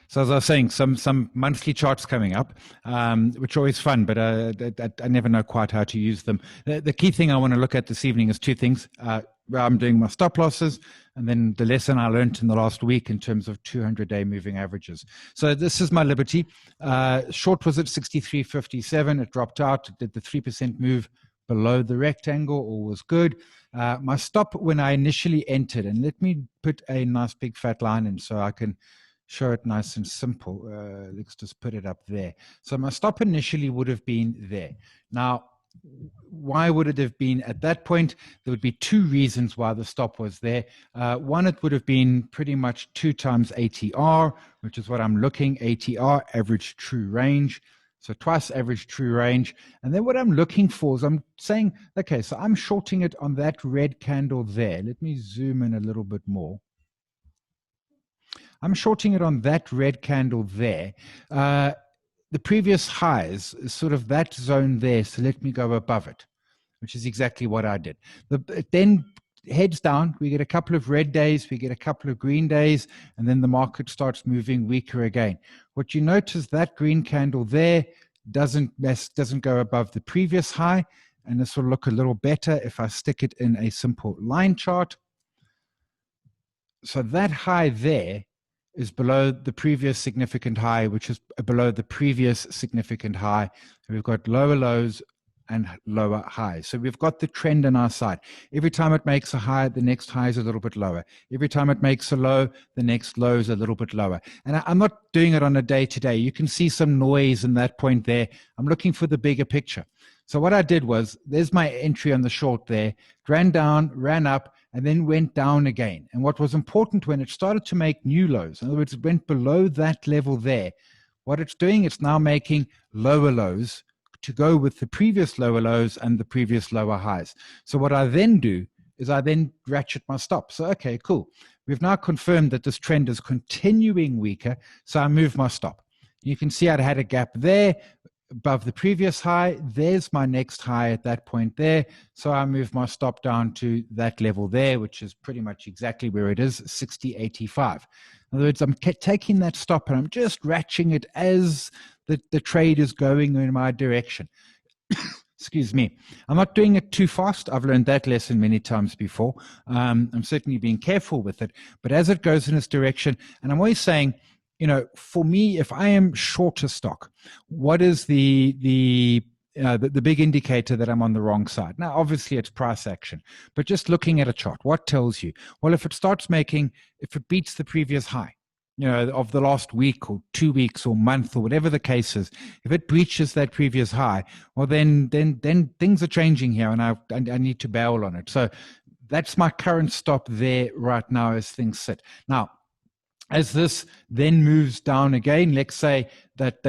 So as I was saying, some monthly charts coming up, which are always fun, but I never know quite how to use them. The key thing I want to look at this evening is two things. Where I'm doing my stop losses, and then the lesson I learned in the last week in terms of 200-day moving averages. So this is my Liberty. Short was at 63.57. It dropped out. It did the 3% move below the rectangle. All was good. My stop when I initially entered, and let me put a nice big fat line in so I can show it nice and simple. Let's just put it up there. So my stop initially would have been there. Now, why would it have been at that point? There would be two reasons why the stop was there. One, it would have been pretty much 2 times ATR, which is what I'm looking, ATR, average true range. So twice average true range. And then what I'm looking for is I'm saying, okay, so I'm shorting it on that red candle there. Let me zoom in a little bit more. I'm shorting it on that red candle there. The previous highs is sort of that zone there, so let me go above it, which is exactly what I did. It then heads down. We get a couple of red days, we get a couple of green days, and then the market starts moving weaker again. What you notice, that green candle there doesn't go above the previous high, and this will look a little better if I stick it in a simple line chart. So that high there is below the previous significant high, which is below the previous significant high. We've got lower lows and lower highs. So we've got the trend on our side. Every time it makes a high, the next high is a little bit lower. Every time it makes a low, the next low is a little bit lower. And I'm not doing it on a day-to-day. You can see some noise in that point there. I'm looking for the bigger picture. So what I did was, there's my entry on the short there, ran down, ran up, and then went down again. And what was important, when it started to make new lows, in other words, it went below that level there, what it's doing, it's now making lower lows to go with the previous lower lows and the previous lower highs. So what I then do is I then ratchet my stop. So, okay, cool. We've now confirmed that this trend is continuing weaker, so I move my stop. You can see I'd had a gap there above the previous high. There's my next high at that point there. So I move my stop down to that level there, which is pretty much exactly where it is, 60.85. In other words, I'm taking that stop and I'm just ratcheting it as the trade is going in my direction. Excuse me. I'm not doing it too fast. I've learned that lesson many times before. I'm certainly being careful with it. But as it goes in its direction, and I'm always saying, you know, for me, if I am short a stock, what is the big indicator that I'm on the wrong side? Now, obviously, it's price action, but just looking at a chart, what tells you? Well, if it beats the previous high, you know, of the last week or 2 weeks or month or whatever the case is, if it breaches that previous high, well, then things are changing here, and I need to bail on it. So that's my current stop there right now as things sit. Now, as this then moves down again, let's say that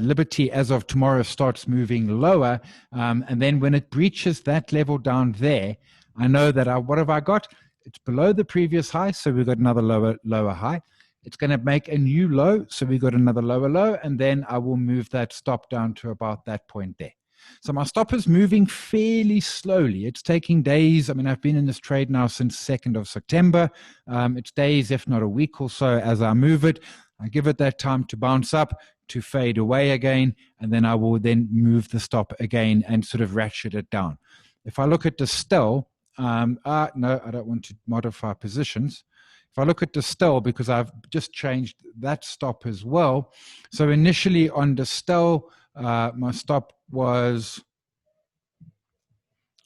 Liberty as of tomorrow starts moving lower, and then when it breaches that level down there, I know that what have I got? It's below the previous high, so we've got another lower high. It's going to make a new low, so we've got another lower low, and then I will move that stop down to about that point there. So my stop is moving fairly slowly. It's taking days. I mean, I've been in this trade now since 2nd of September. It's days, if not a week or so, as I move it. I give it that time to bounce up, to fade away again, and then I will then move the stop again and sort of ratchet it down. If I look at Distill, no, I don't want to modify positions. If I look at Distill, because I've just changed that stop as well. So initially on Distill, my stop was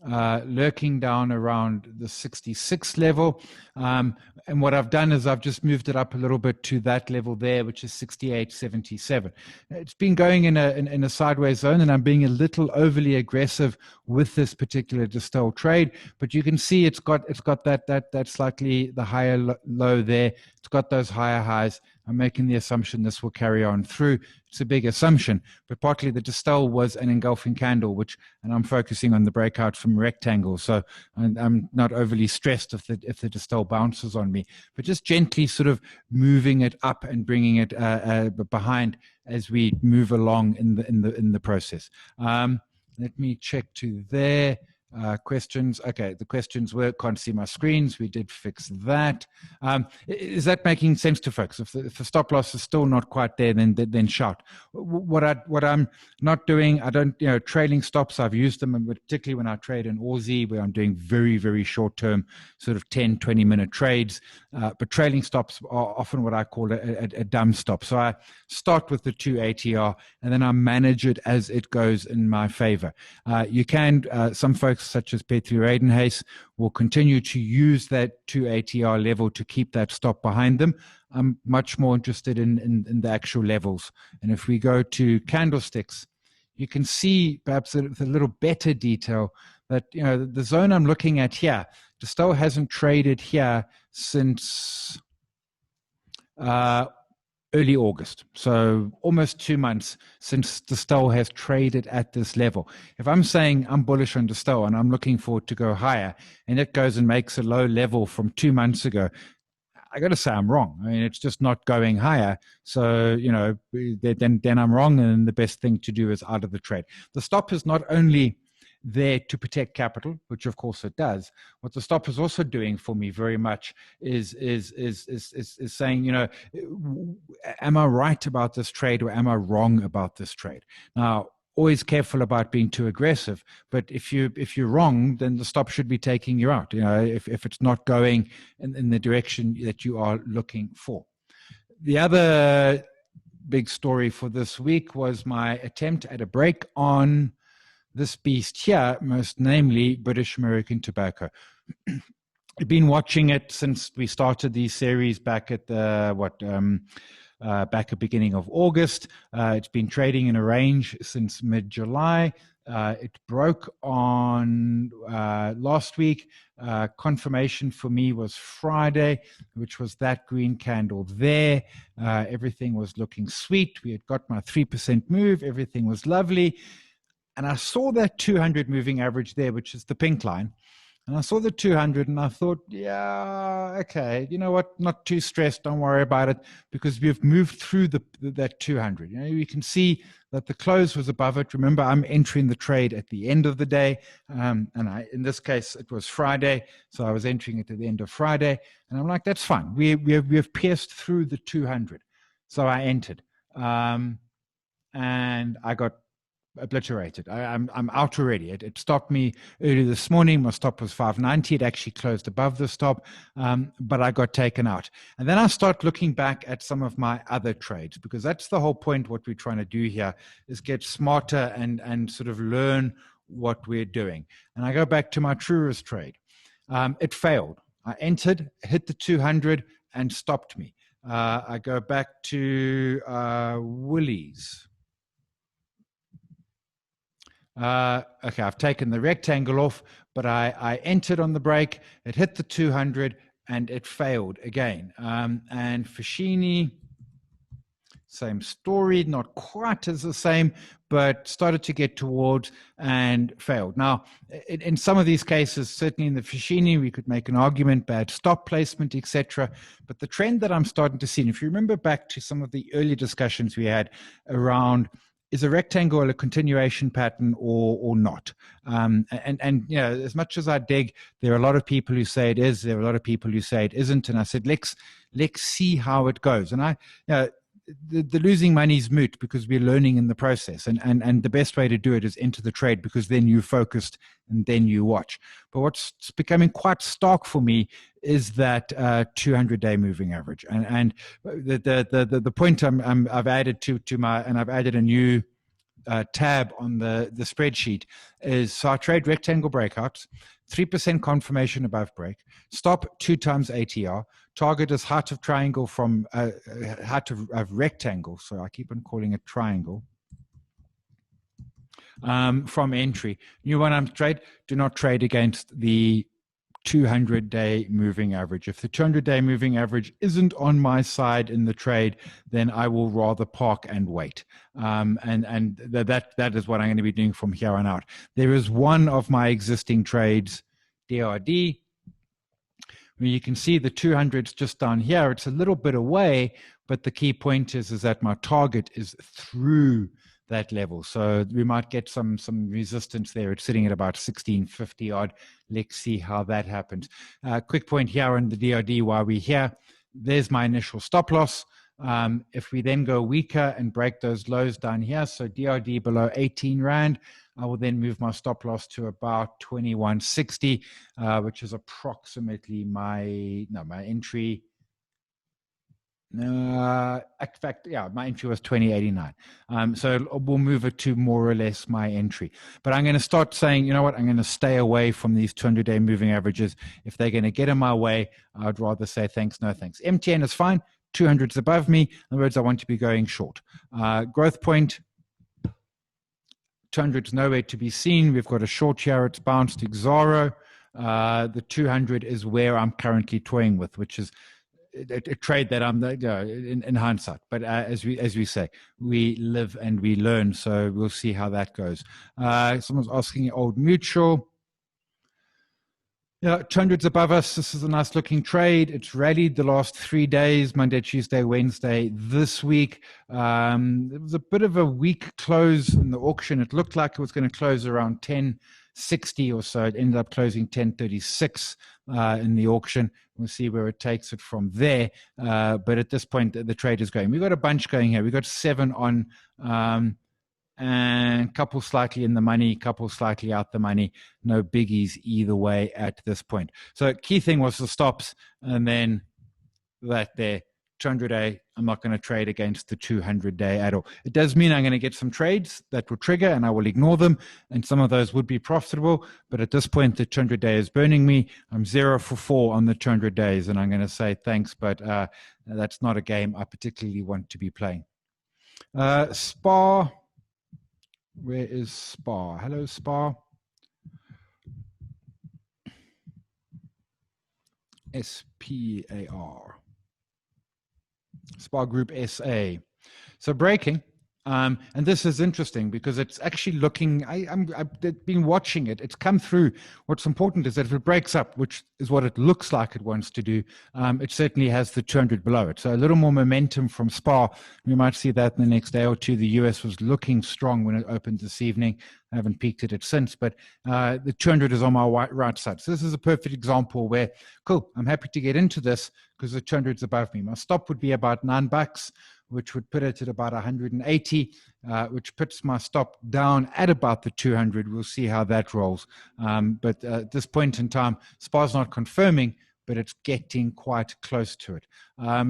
lurking down around the 66 level. And what I've done is I've just moved it up a little bit to that level there, which is 68.77. It's been going in a sideways zone, and I'm being a little overly aggressive with this particular Distill trade. But you can see it's got that slightly the higher low there. It's got those higher highs. I'm making the assumption this will carry on through. It's a big assumption, but partly the Distill was an engulfing candle, and I'm focusing on the breakout from rectangle. So I'm not overly stressed if the Distill bounces on me, but just gently sort of moving it up and bringing it behind as we move along in the process. Let me check to there. Questions. Okay, the questions were can't see my screens. We did fix that. Is that making sense to folks? If the stop loss is still not quite there, then shout. What I'm not doing, I don't, trailing stops. I've used them, and particularly when I trade in Aussie, where I'm doing very, very short term, sort of 10, 20-minute trades. But trailing stops are often what I call a dumb stop. So I start with the 2 ATR, and then I manage it as it goes in my favor. You can, some folks such as Petri Reidenhuis will continue to use that 2 ATR level to keep that stop behind them. I'm much more interested in the actual levels. And if we go to candlesticks, you can see perhaps with a little better detail that, the zone I'm looking at here, the Stoll hasn't traded here since early August. So almost 2 months since the Stoll has traded at this level. If I'm saying I'm bullish on the Stoll and I'm looking for it to go higher, and it goes and makes a low level from 2 months ago, I got to say I'm wrong. I mean, it's just not going higher. So, then I'm wrong, and the best thing to do is out of the trade. The stop is not only there to protect capital, which of course it does. What the stop is also doing for me very much is saying, am I right about this trade or am I wrong about this trade? Now, always careful about being too aggressive, but if you're wrong, then the stop should be taking you out. If it's not going in the direction that you are looking for. The other big story for this week was my attempt at a break on this beast here, most namely British American Tobacco. I've been watching it since we started these series back at back at beginning of August. It's been trading in a range since mid-July. It broke on last week. Confirmation for me was Friday, which was that green candle there. Everything was looking sweet. We had got my 3% move. Everything was lovely. And I saw that 200 moving average there, which is the pink line. And I saw the 200 and I thought, yeah, okay, you know what? Not too stressed. Don't worry about it, because we've moved through that 200. You can see that the close was above it. Remember, I'm entering the trade at the end of the day. In this case, it was Friday. So I was entering it at the end of Friday. And I'm like, that's fine. We have pierced through the 200. So I entered. And I got obliterated. I'm out already. It stopped me early this morning. My stop was 590. It actually closed above the stop, but I got taken out. And then I start looking back at some of my other trades, because that's the whole point. What we're trying to do here is get smarter and sort of learn what we're doing. And I go back to my Truist trade. It failed. I entered, hit the 200 and stopped me. I go back to Woolies. Okay, I've taken the rectangle off, but I entered on the break. It hit the 200 and it failed again. And Fashini, same story, not quite as the same, but started to get towards and failed. Now, in some of these cases, certainly in the Fashini, we could make an argument, bad stop placement, etc. But the trend that I'm starting to see, and if you remember back to some of the early discussions we had around, is a rectangle a continuation pattern or not? And as much as I dig, there are a lot of people who say it is. There are a lot of people who say it isn't. And I said, let's see how it goes. And the losing money is moot, because we're learning in the process. And the best way to do it is into the trade, because then you're focused and then you watch. But what's becoming quite stark for me is that 200-day moving average. And the point I've added to my, and I've added a new tab on the spreadsheet is, so I trade rectangle breakouts, 3% confirmation above break, stop 2 times ATR, target is height of triangle from height of rectangle, so I keep on calling it triangle, from entry. New one I'm trade, do not trade against the 200-day moving average. If the 200-day moving average isn't on my side in the trade, then I will rather park and wait. And that is what I'm going to be doing from here on out. There is one of my existing trades, DRD. You can see the 200's just down here. It's a little bit away, but the key point is that my target is through that level. So we might get some resistance there. It's sitting at about 1650 odd. Let's see how that happens. Quick point here on the DRD while we're here. There's my initial stop loss. If we then go weaker and break those lows down here, so DRD below 18 Rand, I will then move my stop loss to about 2160, which is approximately my entry. In fact, yeah, my entry was 2089. So we'll move it to more or less my entry. But I'm going to start saying, you know what, I'm going to stay away from these 200-day moving averages. If they're going to get in my way, I'd rather say thanks, no thanks. MTN is fine. 200's above me. In other words, I want to be going short. Growth point, 200 is nowhere to be seen. We've got a short here. It's bounced to Xaro. The 200 is where I'm currently toying with, which is a trade that I'm in hindsight. But as we say, we live and we learn. So we'll see how that goes. Someone's asking Old Mutual. Yeah, 200's above us. This is a nice looking trade. It's rallied the last 3 days, Monday, Tuesday, Wednesday this week. It was a bit of a weak close in the auction. It looked like it was going to close around 1060 or so. It ended up closing 1036 in the auction. We'll see where it takes it from there. But at this point, the trade is going. We've got a bunch going here. We've got 7 on, and a couple slightly in the money, couple slightly out the money. No biggies either way at this point. So key thing was the stops, and then that there. 200-day, I'm not going to trade against the 200-day at all. It does mean I'm going to get some trades that will trigger and I will ignore them, and some of those would be profitable, but at this point, the 200-day is burning me. I'm 0 for 4 on the 200 days, and I'm going to say thanks, but that's not a game I particularly want to be playing. SPAR, where is SPAR? Hello, SPAR. SPAR. SPAR Group SA. So breaking, and this is interesting because it's actually looking, I've been watching it. It's come through. What's important is that if it breaks up, which is what it looks like it wants to do, it certainly has the 200 below it. So a little more momentum from SPAR. We might see that in the next day or two. The US was looking strong when it opened this evening. I haven't peeked at it since, but the 200 is on my right side. So this is a perfect example where, cool, I'm happy to get into this because the 200 is above me. My stop would be about $9, which would put it at about 180, which puts my stop down at about the 200. We'll see how that rolls. But at this point in time, SPAR's not confirming, but it's getting quite close to it.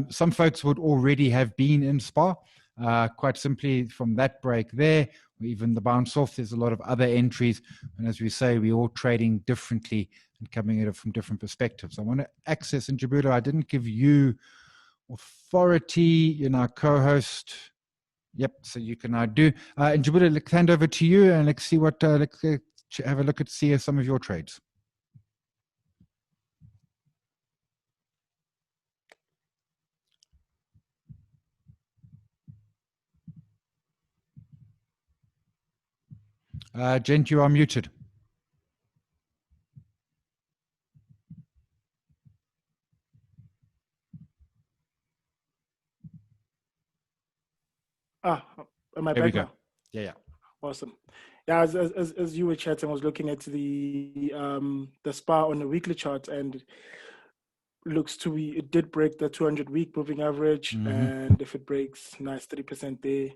Some folks would already have been in SPAR, quite simply from that break there, or even the bounce off. There's a lot of other entries. And as we say, we're all trading differently and coming at it from different perspectives. I want to access in Jabulo. I didn't give you authority, you're now co-host. Yep, so you can now do. And Jabulo, let's hand over to you and let's see what, let's have a look at see some of your trades. Gent, you are muted. Am I There back we go. now? Yeah. Awesome. Yeah, as you were chatting, I was looking at the SPAR on the weekly chart, and looks to be, it did break the 200-week moving average, and if it breaks, nice 30% there,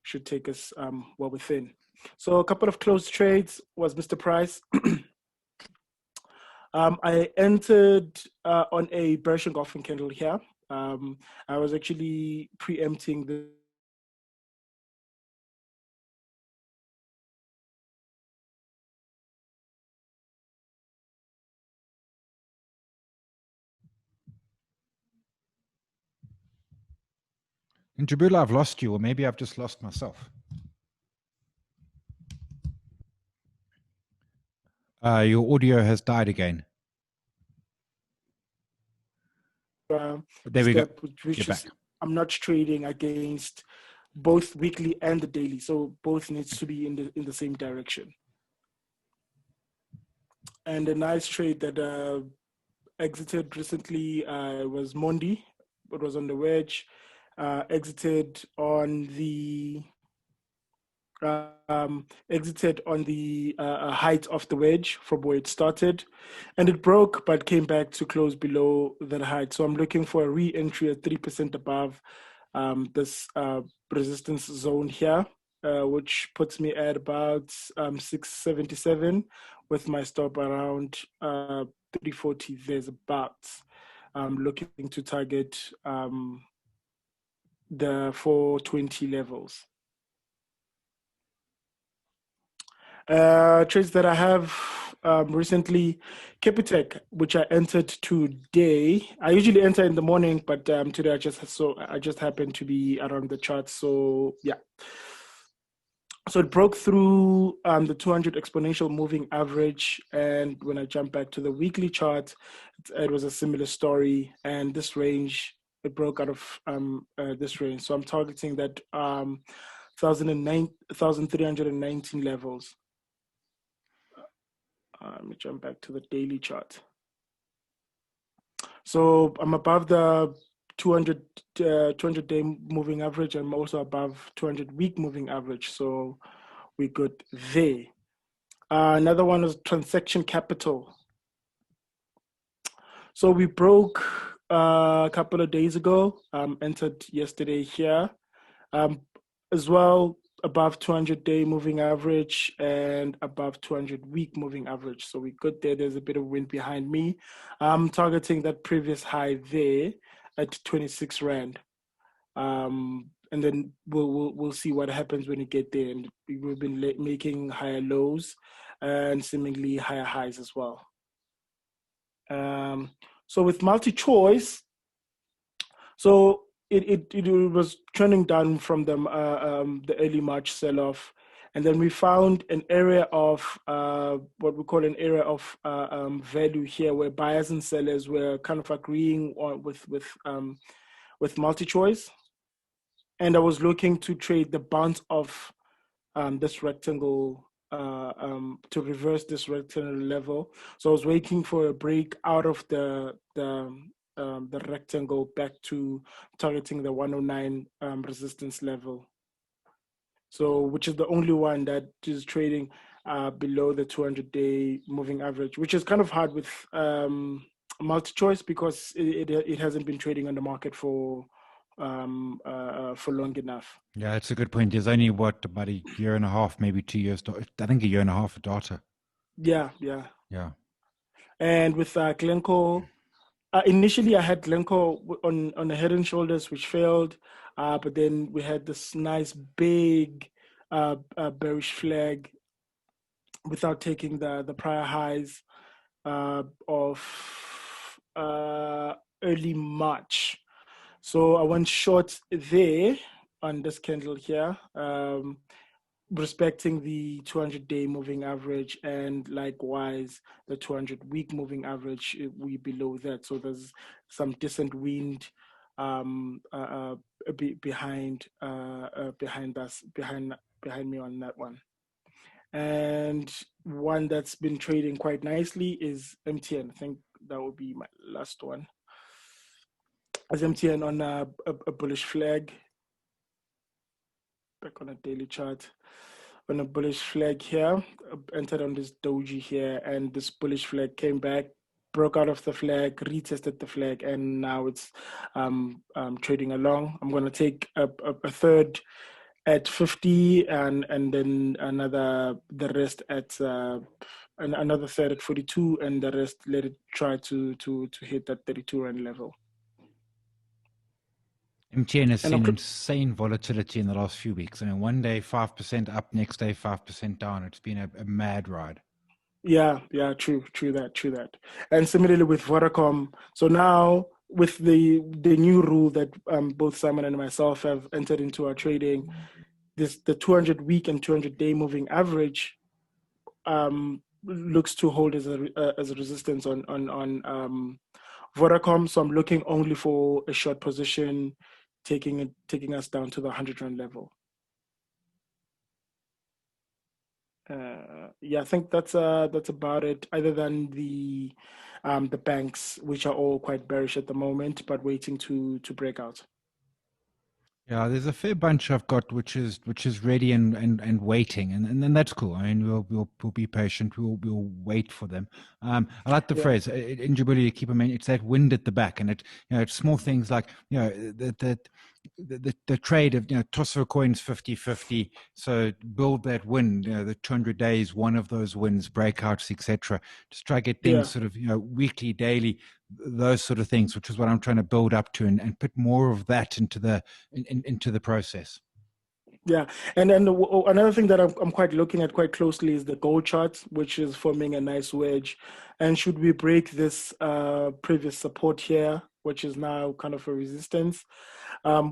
should take us well within. So a couple of closed trades was Mr. Price. I entered on a bearish engulfing candle here. I was actually preempting the In Jabulo, I've lost you, or maybe I've just lost myself. Your audio has died again. There we go. Which is, I'm not trading against both weekly and the daily, so both needs to be in the same direction. And a nice trade that exited recently was Mondi. It was on the wedge. Exited on the exited on the height of the wedge from where it started, and it broke but came back to close below that height. So I'm looking for a re-entry at 3% above this resistance zone here, which puts me at about 677 with my stop around 340. There's about looking to target the 420 levels. Trades that I have recently, Capitec, which I entered today. I usually enter in the morning, but today I just happened to be around the charts. So yeah. So it broke through the 200 exponential moving average, and when I jump back to the weekly chart, it was a similar story. And this range, it broke out of this range. So I'm targeting that 1,319 levels. Let me jump back to the daily chart. So I'm above the 200 day moving average. I'm also above 200 week moving average. So we're good there. Another one is transaction capital. So we broke a couple of days ago, entered yesterday here. As well, above 200 day moving average and above 200 week moving average. So we're good there. There's a bit of wind behind me. I'm targeting that previous high there at 26 Rand. And then we'll see what happens when you get there. And we've been making higher lows and seemingly higher highs as well. So with multi-choice, so it was trending down from the early March sell-off, and then we found an area of what we call an area of value here, where buyers and sellers were kind of agreeing on with multi-choice, and I was looking to trade the bounce of this rectangle to reverse this rectangle level. So I was waiting for a break out of the rectangle back to targeting the 109 resistance level. So, which is the only one that is trading below the 200-day moving average, which is kind of hard with multi-choice because it hasn't been trading on the market for long enough. Yeah, it's a good point. There's only about a year and a half, maybe 2 years. I think a year and a half of data. Yeah. And with Glencore, initially I had Glencore on the head and shoulders, which failed. But then we had this nice big bearish flag without taking the prior highs of early March. So I went short there on this candle here, respecting the 200-day moving average, and likewise the 200-week moving average, we below that. So there's some decent wind behind me on that one. And one that's been trading quite nicely is MTN. I think that would be my last one. As MTN on a bullish flag, back on a daily chart, on a bullish flag here, entered on this doji here, and this bullish flag came back, broke out of the flag, retested the flag, and now it's trading along. I'm going to take a third at 50 and then the rest at another third at 42, and the rest let it try to hit that 32 Rand level. MTN has seen insane volatility in the last few weeks. I mean, one day 5% up, next day 5% down. It's been a mad ride. Yeah, true that. And similarly with Vodacom. So now with the new rule that both Simon and myself have entered into our trading, the 200-week and 200-day moving average looks to hold as a resistance on Vodacom. So I'm looking only for a short position, taking us down to the 100 Rand level. I think that's about it. Other than the banks, which are all quite bearish at the moment, but waiting to break out. Yeah, there's a fair bunch I've got which is ready and waiting, and then that's cool. I mean, we'll be patient. We'll wait for them. I like the Yeah, phrase in Djibouti. You keep in mind it's that wind at the back, and it's small things like the trade of toss of a coins 50-50. So build that win. The 200 days, one of those wins, breakouts, etc. Just try to get things yeah. sort of weekly, daily, those sort of things, which is what I'm trying to build up to, and put more of that into the process. Yeah, and then another thing that I'm quite looking at quite closely is the gold chart, which is forming a nice wedge. And should we break this previous support here, which is now kind of a resistance,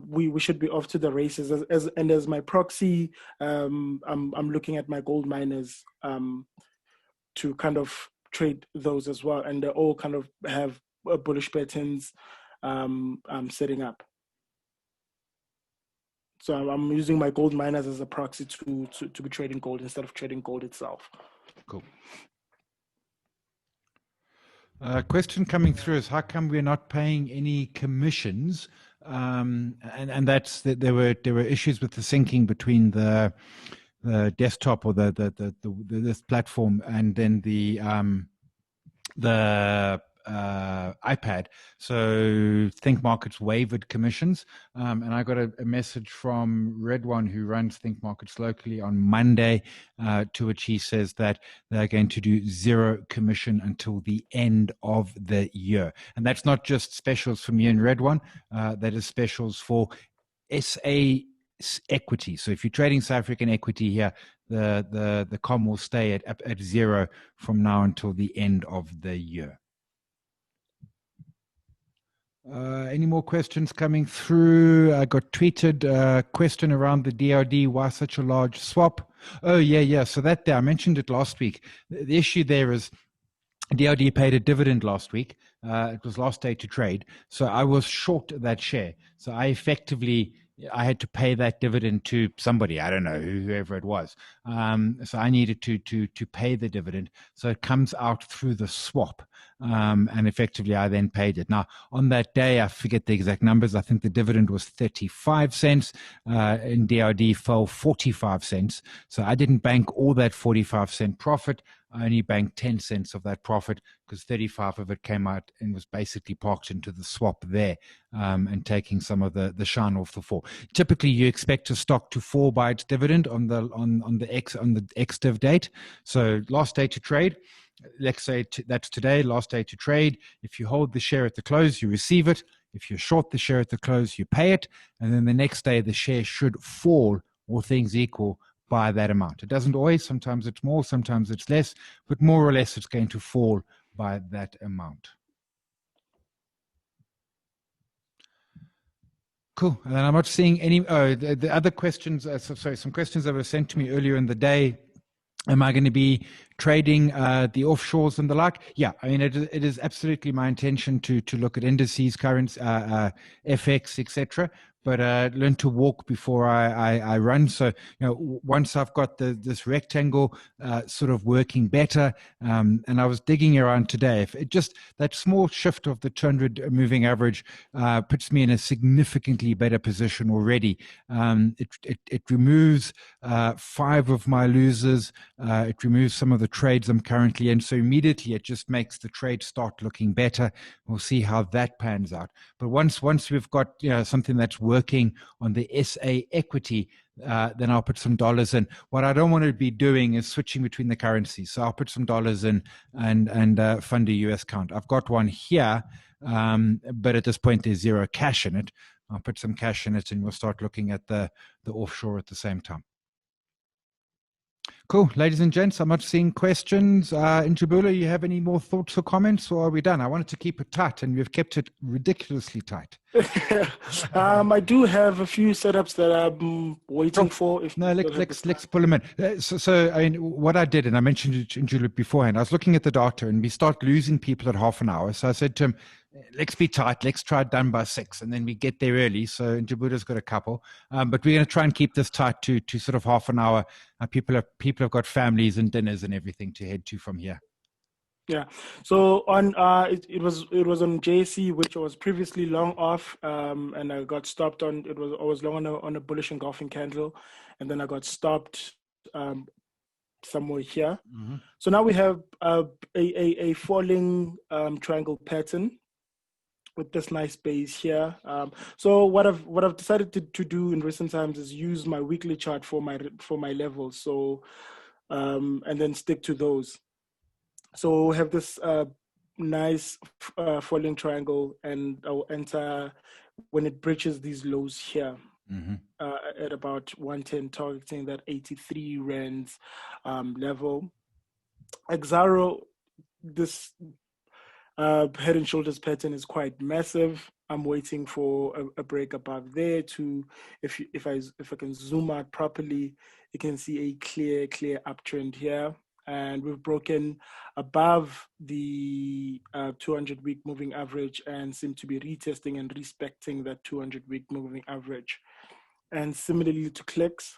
we should be off to the races. As my proxy, I'm looking at my gold miners to kind of trade those as well, and they all kind of have bullish patterns setting up. So I'm using my gold miners as a proxy to be trading gold instead of trading gold itself. Cool. Question coming through is how come we're not paying any commissions? And that's that there were issues with the syncing between the desktop or this platform and then the iPad. So Think Markets waived commissions. And I got a message from Red One, who runs Think Markets locally, on Monday, to which he says that they're going to do zero commission until the end of the year. And that's not just specials for me and Red One, that is specials for SA equity. So if you're trading South African equity here, the com will stay at zero from now until the end of the year. Any more questions coming through? I got tweeted a question around the DRD. Why such a large swap? Oh, yeah. So that there, I mentioned it last week. The issue there is DRD paid a dividend last week. It was last day to trade. So I was short that share. So I had to pay that dividend to somebody. I don't know, whoever it was. So I needed to pay the dividend. So it comes out through the swap. And effectively I then paid it. Now, on that day, I forget the exact numbers. I think the dividend was 35 cents. And DRD fell 45 cents. So I didn't bank all that 45-cent profit. I only banked 10 cents of that profit because 35 of it came out and was basically parked into the swap there, and taking some of the shine off the fall. Typically, you expect a stock to fall by its dividend on the ex-div date. So last day to trade, let's say that's today, last day to trade. If you hold the share at the close, you receive it. If you short the share at the close, you pay it. And then the next day, the share should fall, all things equal, by that amount. It doesn't always. Sometimes it's more, sometimes it's less, but more or less it's going to fall by that amount. Cool. And then I'm not seeing any. Oh, the other questions. Some questions that were sent to me earlier in the day. Am I going to be trading the offshores and the like? Yeah, I mean, it is absolutely my intention to look at indices, currency, FX, etc. But learn to walk before I run. So once I've got this rectangle sort of working better, and I was digging around today, if it just that small shift of the 200 moving average puts me in a significantly better position already. It removes 5 of my losers. It removes some of the trades I'm currently in. So immediately it just makes the trade start looking better. We'll see how that pans out. But once we've got something that's working on the SA equity, then I'll put some dollars in. What I don't want to be doing is switching between the currencies. So I'll put some dollars in and fund a US account. I've got one here, but at this point there's zero cash in it. I'll put some cash in it and we'll start looking at the offshore at the same time. Cool. Ladies and gents, I'm not seeing questions. Njabula, you have any more thoughts or comments, or are we done? I wanted to keep it tight, and we've kept it ridiculously tight. I do have a few setups that I'm waiting for. Let's pull them in. So I mean, what I did, and I mentioned it to Njula beforehand, I was looking at the data, and we start losing people at half an hour. So I said to him, let's be tight. Let's try it done by 6, and then we get there early. So Njabula's got a couple, but we're going to try and keep this tight to sort of half an hour. People have got families and dinners and everything to head to from here. Yeah. So on it was on JC, which was previously long off, and I got stopped on I was long on a bullish engulfing candle, and then I got stopped somewhere here. Mm-hmm. So now we have a falling triangle pattern with this nice base here. So what I've decided to do in recent times is use my weekly chart for my levels. So and then stick to those. So we have this nice falling triangle, and I'll enter when it breaches these lows here. Mm-hmm. At about 110, targeting that 83 rands level. Xaro, this head and shoulders pattern is quite massive. I'm waiting for a break above there to, if I can zoom out properly, you can see a clear uptrend here. And we've broken above the 200-week moving average and seem to be retesting and respecting that 200-week moving average. And similarly to clicks,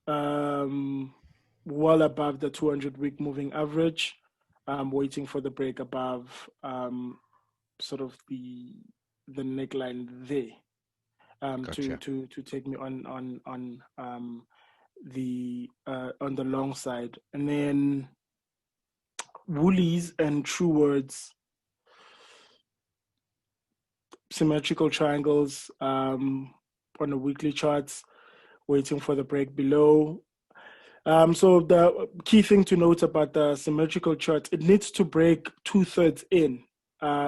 well above the 200-week moving average. I'm waiting for the break above sort of the neckline there Gotcha. to take me on the long side. And then Woolies and True Words, symmetrical triangles on the weekly charts, waiting for the break below. So the key thing to note about the symmetrical chart, it needs to break 2/3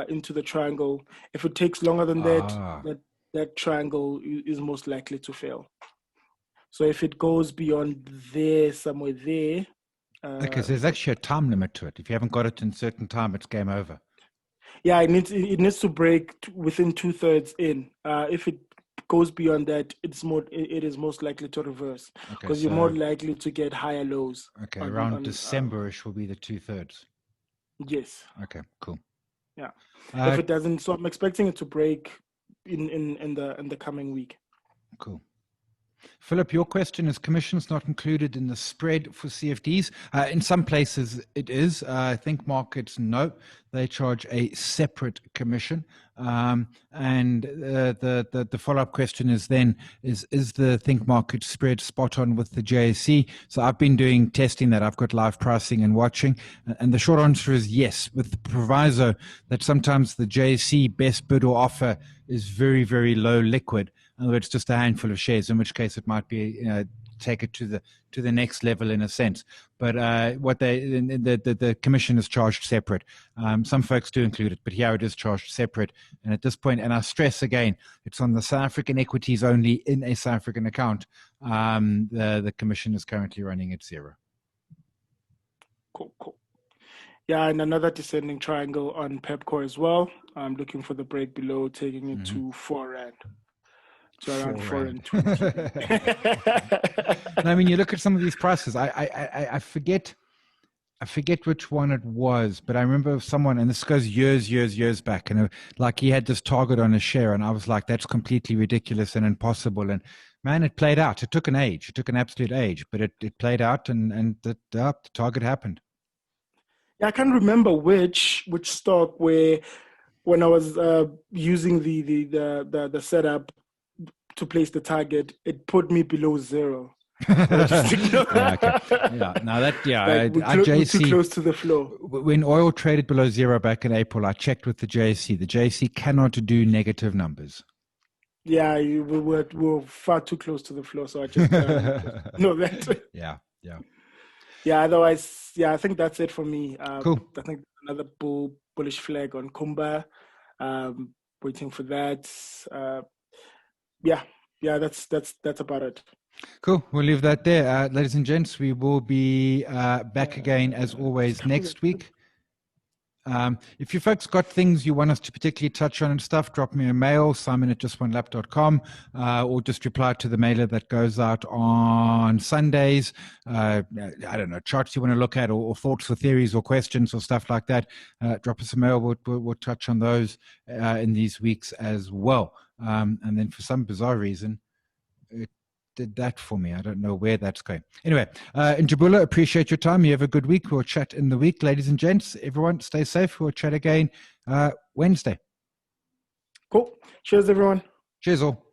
into the triangle. If it takes longer than that triangle is most likely to fail. So if it goes beyond there, somewhere there. Okay, so there's actually a time limit to it. If you haven't got it in a certain time, it's game over. Yeah, it needs to break within 2/3 in. If it goes beyond that, it is most likely to reverse, because you're more likely to get higher lows. Okay, around December-ish will be the 2/3. Yes. Okay, cool. Yeah. If it doesn't, so I'm expecting it to break in the coming week. Cool. Philip, your question is commissions not included in the spread for CFDs. In some places it is. I think markets, no, they charge a separate commission. And the follow-up question is then, is the Think Market spread spot on with the JSE? So I've been doing testing that. I've got live pricing and watching. And the short answer is yes, with the proviso that sometimes the JSE best bid or offer is very, very low liquid. In other words, just a handful of shares, in which case it might be, take it to the next level in a sense. But what the commission is charged separate. Some folks do include it, but here it is charged separate. And at this point, and I stress again, it's on the South African equities only in a South African account. The commission is currently running at 0. Cool. Yeah, and another descending triangle on Pepcore as well. I'm looking for the break below, taking it to 4 rand. So around 4 and 20. I mean, you look at some of these prices. I forget which one it was, but I remember someone, and this goes years back, and like he had this target on a share, and I was like, that's completely ridiculous and impossible. And man, it played out. It took an age. It took an absolute age, but it played out, and the target happened. Yeah, I can't remember which stock where when I was using the setup to place the target, it put me below 0. So JSE, too close to the floor. When oil traded below 0 back in April, I checked with the JSE. The JSE cannot do negative numbers. Yeah, we were far too close to the floor, so I just know that. Yeah. Otherwise, I think that's it for me. Cool. I think another bullish flag on Kumba. Waiting for that. That's about it. Cool. We'll leave that there. Ladies and gents, we will be back again as always next week. If you folks got things you want us to particularly touch on and stuff, drop me a mail, simon@justonelap.com, or just reply to the mailer that goes out on Sundays. I don't know, charts you want to look at, or thoughts or theories or questions or stuff like that. Drop us a mail. We'll touch on those in these weeks as well. And then for some bizarre reason, it did that for me. I don't know where that's going. Anyway, Njabula, appreciate your time. You have a good week. We'll chat in the week. Ladies and gents, everyone stay safe. We'll chat again Wednesday. Cool. Cheers, everyone. Cheers all.